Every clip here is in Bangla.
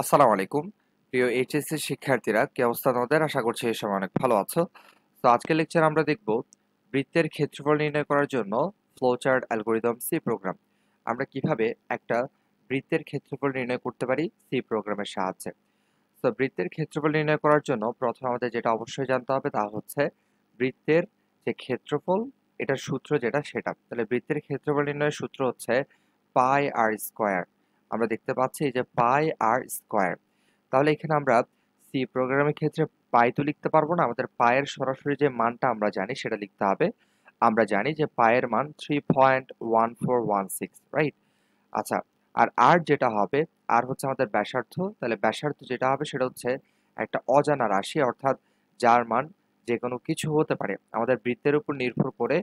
আসসালামু আলাইকুম। প্রিয় এইচএসসি শিক্ষার্থীরা, কি অবস্থা তোমাদের? আশা করছি এই সময় অনেক ভালো আছো। তো আজকের লেকচার আমরা দেখব বৃত্তের ক্ষেত্রফল নির্ণয় করার জন্য ফ্লোচার্ট অ্যালগরিদম সি প্রোগ্রাম। আমরা কিভাবে একটা বৃত্তের ক্ষেত্রফল নির্ণয় করতে পারি সি প্রোগ্রামের সাহায্যে। তো বৃত্তের ক্ষেত্রফল নির্ণয় করার জন্য প্রথমে আমাদের যেটা অবশ্যই জানতে হবে তা হচ্ছে বৃত্তের যে ক্ষেত্রফল, এটার সূত্র যেটা সেটা। তাহলে বৃত্তের ক্ষেত্রফল নির্ণয়ের সূত্র হচ্ছে পাই আর স্কয়ার। আমরা দেখতে পাচ্ছি যে পাই আর স্কয়ার। তাহলে এখানে আমরা সি প্রোগ্রামের ক্ষেত্রে পাই তো লিখতে পারবো না, আমাদের পায়ের সরাসরি যে মানটা আমরা জানি সেটা লিখতে হবে। আমরা জানি যে পায়ের মান 3.1416, রাইট? আচ্ছা, আর আর যেটা হবে, আর হচ্ছে আমাদের ব্যাসার্ধ। তাহলে ব্যাসার্ধ যেটা হবে সেটা হচ্ছে একটা অজানা রাশি, অর্থাৎ যার মান যে কোনো কিছু হতে পারে। আমাদের বৃত্তের উপর নির্ভর করে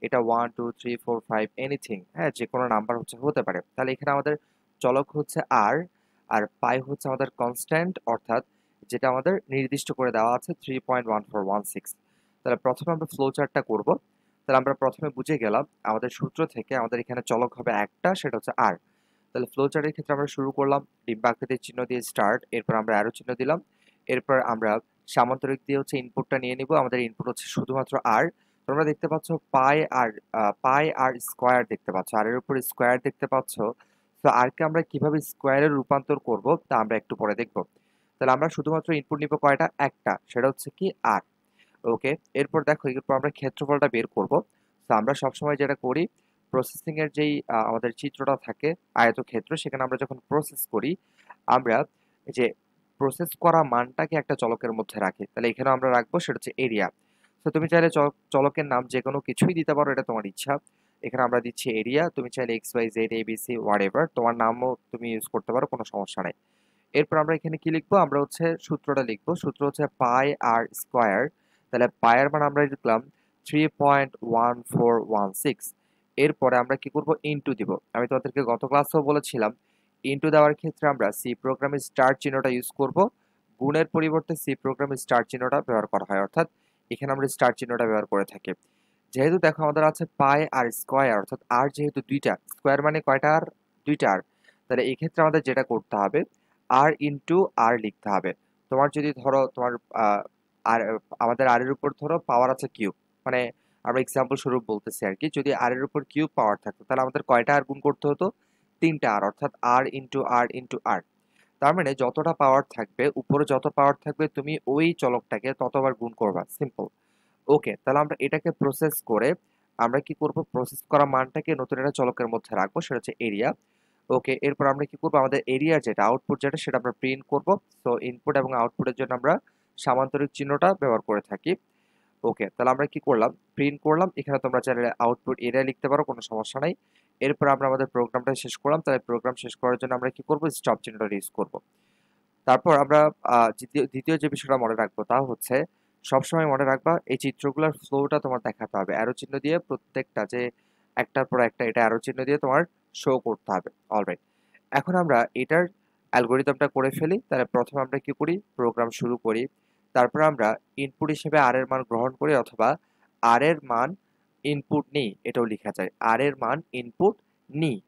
এটা 1 2 3 4 5 এনিথিং, হ্যাঁ, যে কোনো নাম্বার হচ্ছে হতে পারে। তাহলে এখানে আমাদের চলক হচ্ছে আর, আর পাই হচ্ছে আমাদের কনস্ট্যান্ট, অর্থাৎ যেটা আমাদের নির্দিষ্ট করে দেওয়া আছে 3.1416। তাহলে প্রথমে আমরা ফ্লো চার্টটা করবো। তাহলে আমরা প্রথমে বুঝে গেলাম আমাদের সূত্র থেকে আমাদের এখানে চলক হবে একটা, সেটা হচ্ছে আর। তাহলে ফ্লো চার্টের ক্ষেত্রে আমরা শুরু করলাম ডিম্বাকৃতির চিহ্ন দিয়ে স্টার্ট, এরপর আমরা অ্যারো চিহ্ন দিলাম, এরপর আমরা সামান্তরিক দিয়ে হচ্ছে ইনপুটটা নিয়ে নিব। আমাদের ইনপুট হচ্ছে শুধুমাত্র আর। তোমরা দেখতে পাচ্ছ পাই আর স্কোয়ার দেখতে পাচ্ছ, আর এর উপর স্কোয়ার দেখতে পাচ্ছ। তো আরকে আমরা কিভাবে স্কোয়ারে রূপান্তর করব তা আমরা একটু পরে দেখব। তাহলে আমরা শুধুমাত্র ইনপুট নিব কয়টা? একটা, সেটা হচ্ছে কি আর। ওকে, এরপর দেখো, এরপর আমরা ক্ষেত্রফলটা বের করব। তো আমরা সবসময় যেটা করি, প্রসেসিং এর যেই আমাদের চিত্রটা থাকে আয়তক্ষেত্র, সেখানে আমরা যখন প্রসেস করি, আমরা যে প্রসেস করা মানটাকে একটা চলকের মধ্যে রাখি। তাহলে এখানে আমরা রাখবো সেটা হচ্ছে এরিয়া। তো তুমি চাইলে চলকের নাম যে কোনো কিছুই দিতে পারো, এটা তোমার ইচ্ছা। এখানে আমরা দিচ্ছি এরিয়া, তুমি চাইলে X Y Z ABC whatever তোমার নামও তুমি ইউজ করতে পারো, কোনো সমস্যা নেই। এরপর আমরা এখানে কি লিখবো? আমরা হচ্ছে সূত্রটা লিখবো। সূত্র হচ্ছে পাই আর স্কোয়ার। তাহলে পায়ের মান আমরা লিখলাম 3.1416। এরপরে আমরা কি করব? ইনটু দিব। আমি তোমাদেরকে গত ক্লাসেও বলেছিলাম ইনটু দেওয়ার ক্ষেত্রে আমরা সি প্রোগ্রামে স্টার চিহ্নটা ইউজ করব। গুণের পরিবর্তে সি প্রোগ্রামে স্টার চিহ্নটা ব্যবহার করা হয়, অর্থাৎ এখানে আমরা স্টার চিহ্নটা ব্যবহার করে থাকি। যেহেতু দেখো আমাদের আছে পাই আর স্কোয়ার, অর্থাৎ আর যেহেতু দুইটা, স্কোয়ার মানে কয়টা আর? দুইটা আর। তাহলে এই ক্ষেত্রে আমাদের যেটা করতে হবে, আর ইনটু আর লিখতে হবে। তোমার যদি ধরো তোমার আর আমাদের আর এর উপর ধরো পাওয়ার আছে কিউব, মানে আমরা এক্সাম্পল স্বরূপ বলতেছি আর কি, যদি আর এর উপর কিউব পাওয়ার থাকতো তাহলে আমাদের কয়টা আর গুণ করতে হতো? তিনটা আর, অর্থাৎ আর ইনটু আর ইনটু আর। তার মানে যতটা পাওয়ার থাকবে, উপরে যত পাওয়ার থাকবে, তুমি ওই চলকটাকে ততবার গুণ করবা, সিম্পল। ওকে, তাহলে আমরা এটাকে প্রসেস করে আমরা কি করব? প্রসেস করা মানটাকে নতুন একটা চলকের মধ্যে রাখবো, সেটা হচ্ছে এরিয়া। ওকে, এরপর আমরা কি করব? আমাদের এরিয়া যেটা আউটপুট যেটা সেটা আমরা প্রিন্ট করব। সো ইনপুট এবং আউটপুটের জন্য আমরা সামান্তরিক চিহ্নটা ব্যবহার করে থাকি। ওকে, তাহলে আমরা কি করলাম? প্রিন্ট করলাম। এখানে তোমরা চাইলে আউটপুট এরিয়া লিখতে পারো, কোনো সমস্যা নাই। এরপর আমরা আমাদের প্রোগ্রামটা শেষ করলাম। তাহলে প্রোগ্রাম শেষ করার জন্য আমরা কি করব? স্টপ চিহ্নটা ইউজ করব। তারপর আমরা দ্বিতীয় যে বিষয়টা মনে রাখবো তা হচ্ছে, সবসময় মনে রাখবা এই চিত্রগুলোর ফ্লোটা তোমার দেখাতে হবে অ্যারো চিহ্ন দিয়ে। প্রত্যেকটা যে একটার পর একটা এটা অ্যারো চিহ্ন দিয়ে তোমার শো করতে হবে। অলরাইট, এখন আমরা এটার অ্যালগোরিদমটা করে ফেলি। তাহলে প্রথমে আমরা কি করি? প্রোগ্রাম শুরু করি। তারপর আমরা ইনপুট হিসেবে আর এর মান গ্রহণ করি, অথবা আর এর মান ইনপুট নিই, এটাও লেখা যায়, আর এর মান ইনপুট নিই।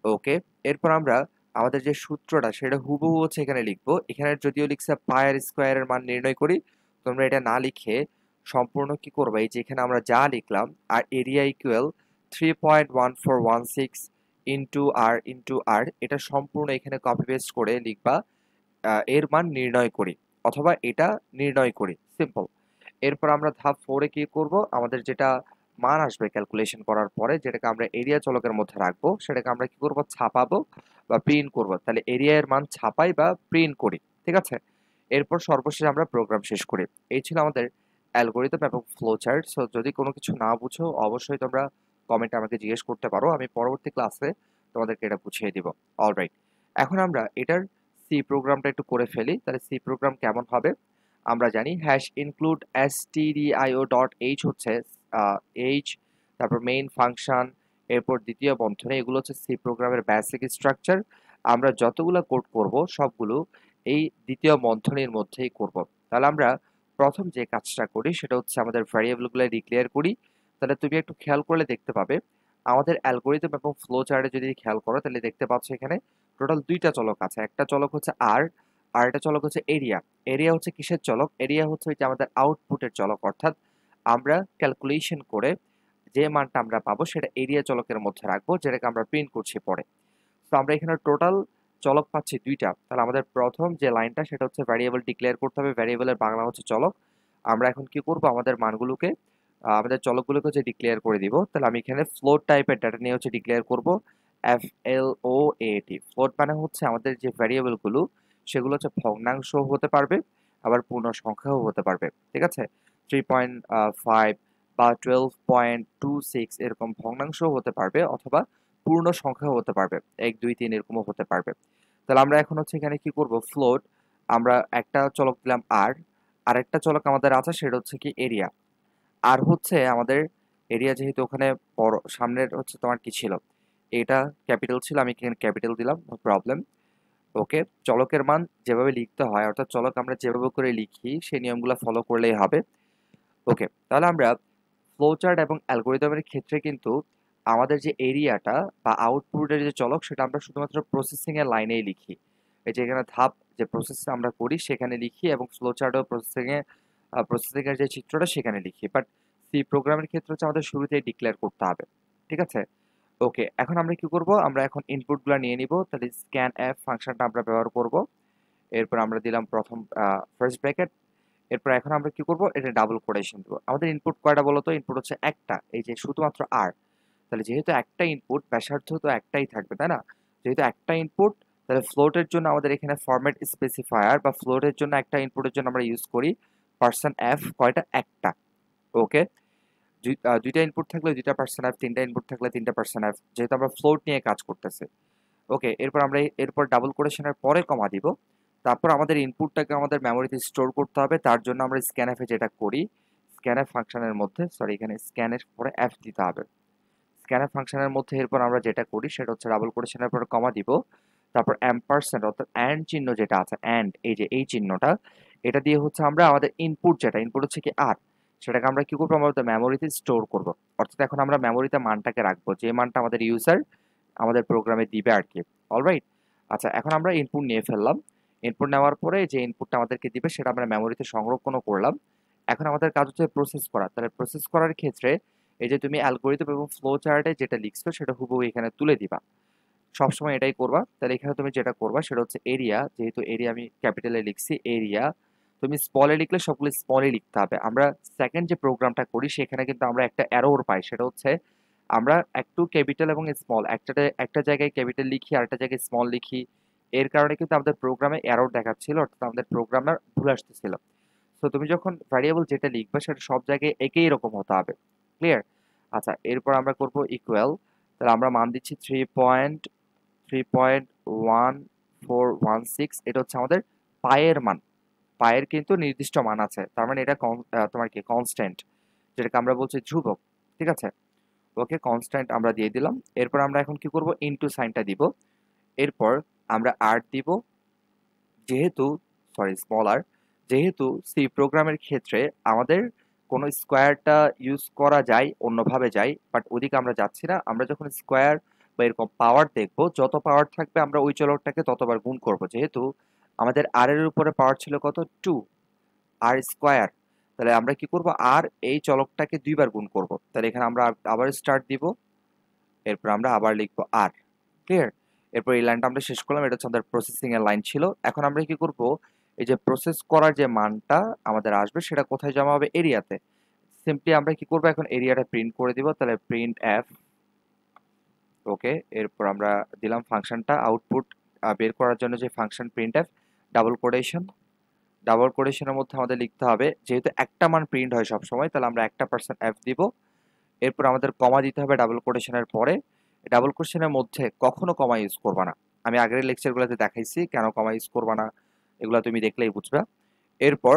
ওকে, এরপর আমরা আমাদের যে সূত্রটা সেটা হুবহু হচ্ছে এখানে লিখবো। এখানে যদিও লিখছে পাই আর স্কোয়ারের মান নির্ণয় করি, তোমরা এটা না লিখে সম্পূর্ণ কি করবে, এই যে এখানে আমরা যা লিখলাম, আর এরিয়া ইকুয়াল 3.1416 ইন্টু আর, এটা সম্পূর্ণ এখানে কপি পেস্ট করে লিখবা এর মান নির্ণয় করি, অথবা এটা নির্ণয় করি, সিম্পল। এরপর আমরা ধাপ 4 এ কি করব? আমাদের যেটা মান আসবে ক্যালকুলেশন করার পরে, যেটাকে আমরা এরিয়া চলকের মধ্যে রাখবো, সেটাকে আমরা কি করব? ছাপাবো বা প্রিন্ট করব। তাহলে এরিয়া এর মান ছাপাই বা প্রিন্ট করি, ঠিক আছে? এরপর সর্বশেষে আমরা প্রোগ্রাম শেষ করি। এই ছিল আমাদের অ্যালগোরিদম এবং ফ্লো চার্ট। সো যদি কোনো কিছু না বুঝো অবশ্যই তোমরা কমেন্টে আমাকে জিজ্ঞেস করতে পারো, আমি পরবর্তী ক্লাসে তোমাদেরকে এটা বুঝিয়ে দিব। অলরাইট, এখন আমরা এটার সি প্রোগ্রামটা একটু করে ফেলি। তাহলে সি প্রোগ্রাম কেমন হবে? আমরা জানি hash include stdio dot H হচ্ছে এইচ, তারপর মেইন ফাংশন, এরপর দ্বিতীয় বন্ধনী, এগুলো হচ্ছে সি প্রোগ্রামের বেসিক স্ট্রাকচার। আমরা যতগুলো কোড করব সবগুলো এই দ্বিতীয় বন্ধনীর মধ্যেই করব। তাহলে আমরা প্রথম যে কাজটা করি সেটা হচ্ছে আমাদের ভ্যারিয়েবলগুলো ডিক্লেয়ার করি। তাহলে তুমি একটু খেয়াল করলে দেখতে পাবে আমাদের অ্যালগোরিদম এবং ফ্লো চার্টে যদি খেয়াল করো তাহলে দেখতে পাচ্ছ এখানে টোটাল দুইটা চলক আছে। একটা চলক হচ্ছে আর, আর একটা চলক হচ্ছে এরিয়া। এরিয়া হচ্ছে কিসের চলক? এরিয়া হচ্ছে ওই যে আমাদের আউটপুটের চলক, অর্থাৎ আমরা ক্যালকুলেশন করে যে মানটা আমরা পাবো সেটা এরিয়া চলকের মধ্যে রাখবো, যেটাকে আমরা প্রিন্ট করছি পরে। তো আমরা এখানে টোটাল চলক পাচ্ছি দুইটা। তাহলে আমাদের প্রথম যে লাইনটা সেটা হচ্ছে ভ্যারিয়েবল ডিক্লেয়ার করতে হবে, ভ্যারিয়েবলের বাংলা হচ্ছে চলক। আমরা এখন কি করব, আমাদের মানগুলোকে আমাদের চলকগুলোকে হচ্ছে ডিক্লেয়ার করে দিব। তাহলে আমি এখানে ফ্লোট টাইপের ডাটা নিয়ে হচ্ছে ডিক্লেয়ার করব, FLOAT। ফ্লোট মানে হচ্ছে আমাদের যে ভ্যারিয়েবলগুলো সেগুলো হচ্ছে ভগ্নাংশ হতে পারবে, আবার পূর্ণ সংখ্যাও হতে পারবে, ঠিক আছে? 3.5 বা 12.26 এরকম ভগ্নাংশ হতে পারবে, অথবা পূর্ণ সংখ্যাও হতে পারবে, 1 2 3 এরকমও হতে পারবে। তাহলে আমরা এখন হচ্ছে এখানে কি করব, ফ্লোট আমরা একটা চলক দিলাম আর, আরেকটা চলক আমাদের আছে সেটা হচ্ছে কি এরিয়া। আর হচ্ছে আমাদের এরিয়া, যেহেতু ওখানে বড় সামনের হচ্ছে তোমার কি ছিল, এটা ক্যাপিটাল ছিল, আমি এখানে ক্যাপিটাল দিলাম, নো প্রবলেম। ওকে, চলকের মান যেভাবে লিখতে হয়, অর্থাৎ চলক আমরা যেভাবে করে লিখি সেই নিয়মগুলো ফলো করলেই হবে। ওকে, তাহলে আমরা ফ্লোচার্ট এবং অ্যালগরিদমের ক্ষেত্রে কিন্তু আমাদের যে এরিয়াটা বা আউটপুটের যে চলক সেটা আমরা শুধুমাত্র প্রসেসিং এর লাইনেই লিখি। এই যে এখানে ধাপ যে প্রসেস আমরা করি সেখানে লিখি, এবং ফ্লোচার্টও প্রসেসিং এর যে চিত্রটা সেখানে লিখি। বাট সি প্রোগ্রামের ক্ষেত্রে হচ্ছে আমাদের শুরুতেই ডিক্লেয়ার করতে হবে, ঠিক আছে? ওকে, এখন আমরা কি করব, আমরা এখন ইনপুটগুলো নিয়ে নিব। তাহলে স্ক্যান এফ ফাংশনটা আমরা ব্যবহার করব। এরপর আমরা দিলাম প্রথম ফার্স্ট ব্র্যাকেট। এরপর এখন আমরা কি করব, এটা ডাবল কোটেশন দেব। আমাদের ইনপুট কয়টা বলো তো? ইনপুট হচ্ছে একটা, এই যে শুধুমাত্র আর। তাহলে যেহেতু একটা ইনপুট, ব্যাসার্ধ তো একটাই থাকবে, তাই না? যেহেতু একটা ইনপুট, তাহলে ফ্লোটের জন্য আমাদের এখানে ফরম্যাট স্পেসিফায়ার বা ফ্লোটের জন্য একটা ইনপুটের জন্য আমরা ইউজ করি পার্সন এফ। কয়টা? একটা। ওকে, দুইটা ইনপুট থাকলে দুইটা পার্সন এফ, তিনটা ইনপুট থাকলে তিনটা পার্সন এফ, যেহেতু আমরা ফ্লোট নিয়ে কাজ করতেছি। ওকে, এরপর আমরা এরপর ডাবল কোটেশনের পরে কমা দিব। তারপর আমাদের ইনপুটটাকে আমাদের মেমোরিতে স্টোর করতে হবে, তার জন্য আমরা স্ক্যানএফ এ যেটা করি, স্ক্যানএফ ফাংশনের মধ্যে, সরি এখানে স্ক্যানের পরে এফ দিতে হবে। স্ক্যানএফ ফাংশনের মধ্যে এরপর আমরা যেটা করি সেটা হচ্ছে ডাবল কোটেশনের পরে কমা দিব, তারপর এম্পারসেন্ট অর্থাৎ অ্যান্ড চিহ্ন যেটা আছে, অ্যান্ড এই যে এই চিহ্নটা, এটা দিয়ে হচ্ছে আমরা আমাদের ইনপুট যেটা ইনপুট হচ্ছে কি আর, সেটাকে আমরা কি করবো, আমাদের মেমোরিতে স্টোর করব। অর্থাৎ এখন আমরা মেমোরিতে মানটাকে রাখবো, যে মানটা আমাদের ইউজার আমাদের প্রোগ্রামে দিবে আর কি। অলরাইট, আচ্ছা এখন আমরা ইনপুট নিয়ে ফেললাম। ইনপুট নেওয়ার পরে যে ইনপুটটা আমাদেরকে দিবে সেটা আমরা মেমোরিতে সংরক্ষণও করলাম। এখন আমাদের কাজ হচ্ছে প্রসেস করা। তাহলে প্রসেস করার ক্ষেত্রে এই যে তুমি অ্যালগরিদম এবং ফ্লো চার্টে যেটা লিখছো সেটা হুবহু এখানে তুলে দিবা, সবসময় এটাই করবা। তাহলে এখানে তুমি যেটা করবা সেটা হচ্ছে এরিয়া, যেহেতু এরিয়া আমি ক্যাপিটালে লিখছি, এরিয়া তুমি স্মলে লিখলে সবগুলো স্মলে লিখতে হবে। আমরা সেকেন্ড যে প্রোগ্রামটা করি সেখানে কিন্তু আমরা একটা এরর পাই, সেটা হচ্ছে আমরা একটু ক্যাপিটাল এবং স্মল একটা জায়গায় ক্যাপিটাল লিখি আর একটা জায়গায় স্মল লিখি। এর কারণে কিন্তু আমাদের প্রোগ্রামে এরর দেখাচ্ছিল, অর্থাৎ আমাদের প্রোগ্রামার ভুল আসতেছিল। তো তুমি যখন ভ্যারিয়েবল যেটা লিখবে সেটা সব জায়গায় একই রকম হতে হবে। ক্লিয়ার? আচ্ছা, এরপর আমরা করব ইকুয়াল। তাহলে আমরা মান দিচ্ছি 3.1416। এটা হচ্ছে আমাদের পায়ের মান। পায়ের কিন্তু নির্দিষ্ট মান আছে, তার মানে এটা তোমার কি কনস্ট্যান্ট, যেটাকে আমরা বলছি ধ্রুবক, ঠিক আছে? ওকে, কনস্ট্যান্ট আমরা দিয়ে দিলাম। এরপর আমরা এখন কি করব, ইনটু সাইনটা দিব। এরপর আমরা আর দিব, যেহেতু স্মল আর, যেহেতু সি প্রোগ্রামের ক্ষেত্রে আমাদের কোনো স্কোয়ারটা ইউজ করা যায়, অন্যভাবে যায়, বাট ওদিকে আমরা যাচ্ছি না। আমরা যখন স্কোয়ার বা এরকম পাওয়ার দেখব, যত পাওয়ার থাকবে আমরা ওই চলকটাকে ততবার গুণ করব। যেহেতু আমাদের আর এর উপরে পাওয়ার ছিল কত, 2 আর স্কোয়ার, তাহলে আমরা কি করব, আর এই চলকটাকে দুইবার গুণ করব। তাহলে এখানে আমরা আবার স্টার্ট দিব, এরপর আমরা আবার লিখবো আর। ক্লিয়ার? এরপর এই লাইনটা আমরা শেষ করলাম, এটা হচ্ছে আমাদের প্রসেসিং এর লাইন ছিল। এখন আমরা কি করব, এই যে প্রসেস করার যে মানটা আমাদের আসবে সেটা কোথায় জমা হবে, এরিয়াতে। সিম্পলি আমরা কি করব, এখন এরিয়াটা প্রিন্ট করে দিব। তাহলে প্রিন্ট এফ। ওকে, এরপর আমরা দিলাম ফাংশনটা আউটপুট বের করার জন্য যে function print F, double quotation. ডাবল কোটেশনের মধ্যে আমাদের লিখতে হবে, যেহেতু একটা মান প্রিন্ট হয় সব সময়, তাহলে আমরা একটা পার্সেন্ট এফ দিব। এরপর আমাদের কমা দিতে হবে ডাবল কোটেশনের পরে। ডাবল কোটেশনের মধ্যে কখনো কমা ইউজ করবা না। আমি আগের লেকচারগুলোতে দেখাইছি কেন কমা ইউজ করবা না, এগুলো তুমি দেখলেই বুঝবা। এরপর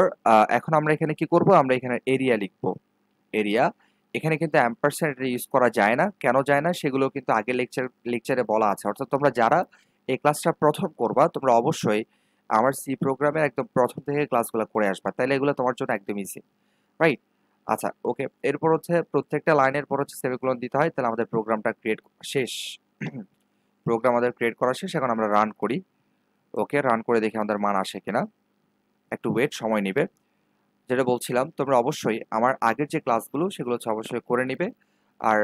এখন আমরা এখানে কি করব, আমরা এখানে এরিয়া লিখব। এরিয়া, এখানে কিন্তু অ্যাম্পারস্যান্ড ইউজ করা যায় না। কেন যায় না সেগুলো কিন্তু আগের লেকচারে বলা আছে। অর্থাৎ তোমরা যারা এই ক্লাসটা প্রথম করবা তোমরা অবশ্যই আমার সি প্রোগ্রামের একদম প্রথম থেকে ক্লাসগুলো করে আসবা, তাহলে এগুলো তোমার জন্য একদম ইজি। রাইট? আচ্ছা, ওকে, এরপর হচ্ছে প্রত্যেকটা লাইনের পর হচ্ছে সেমিকোলন দিতে হয়। তাহলে আমাদের প্রোগ্রামটা ক্রিয়েট শেষ। প্রোগ্রাম আমাদের ক্রিয়েট করা শেষ, এখন আমরা রান করি। ওকে, রান করে দেখি আমাদের মান আসে কিনা। একটু ওয়েট, সময় নিবে। যেটা বলছিলাম, তোমরা অবশ্যই আমার আগের যে ক্লাসগুলো সেগুলো হচ্ছে অবশ্যই করে নিবে। আর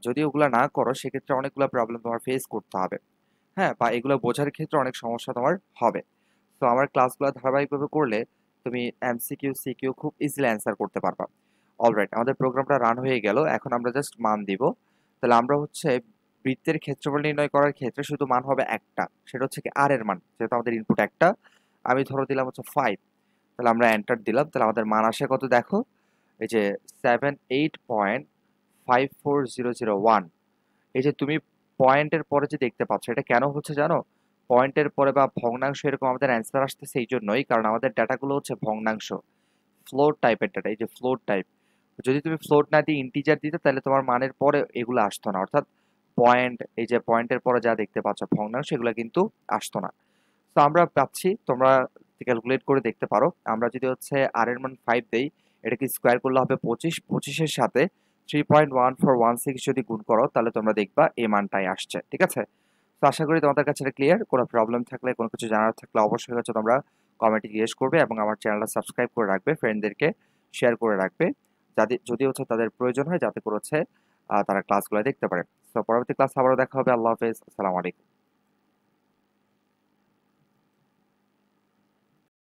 যদি ওগুলা না করো সেক্ষেত্রে অনেকগুলো প্রবলেম তোমার ফেস করতে হবে। হ্যাঁ, বা এগুলো বোঝার ক্ষেত্রে অনেক সমস্যা তোমার হবে। তো আমার ক্লাসগুলো ধারাবাহিকভাবে করলে তুমি এমসিকিউ সিকিউ খুব ইজিলি অ্যান্সার করতে পারবা। অলরাইট, আমাদের প্রোগ্রামটা রান হয়ে গেল। এখন আমরা জাস্ট মান দিব। তাহলে আমরা হচ্ছে বৃত্তের ক্ষেত্রফল নির্ণয় করার ক্ষেত্রে শুধু মান হবে একটা, সেটা হচ্ছে কি আর এর মান, যেহেতু আমাদের ইনপুট একটা। আমি ধরো দিলাম হচ্ছে 5। তাহলে আমরা এন্টার দিলাম, তাহলে আমাদের মান আসে কত দেখো, এই যে 78.54001। এই যে তুমি পয়েন্টের পরে যে দেখতে পাচ্ছ, এটা কেন হচ্ছে জানো? পয়েন্টের পরে বা ভগ্নাংশ এরকম আমাদের অ্যান্সার আসতেছে এই জন্যই, কারণ আমাদের ডাটাগুলো হচ্ছে ভগ্নাংশ, ফ্লোট টাইপের ডাটা। এই যে ফ্লোট টাইপ, যদি তুমি ফ্লোট না দিয়ে ইন্টিজার দিতে তাহলে তোমার মানের পরে এগুলো আসতো না, অর্থাৎ পয়েন্ট, এই যে পয়েন্টের পরে যা দেখতে পাচ্ছ ভগ্নাংশ, এগুলো কিন্তু আসতো না। তো আমরা পাচ্ছি, তোমরা ক্যালকুলেট করে দেখতে পারো। আমরা যদি হচ্ছে আর এর মান 5 দেই, এটাকে স্কোয়ার করলে হবে 25, 25-এর সাথে 3.1416 যদি গুণ করো তাহলে তোমরা দেখবা এই মানটাই আসছে। ঠিক আছে? তো আশা করি তোমাদের কাছে এটা ক্লিয়ার। কোনো প্রবলেম থাকলে, কোনো কিছু জানার থাকলে অবশ্যই হচ্ছে তোমরা কমেন্টে জিজ্ঞেস করবে, এবং আমার চ্যানেলটা সাবস্ক্রাইব করে রাখবে, ফ্রেন্ডদেরকে শেয়ার করে রাখবে, যাদের যদি হচ্ছে তাদের প্রয়োজন হয়, যাতে করে হচ্ছে তারা ক্লাসগুলো দেখতে পারে। তো পরবর্তী ক্লাস আবারও দেখা হবে। আল্লাহ হাফেজ, আসসালামু আলাইকুম।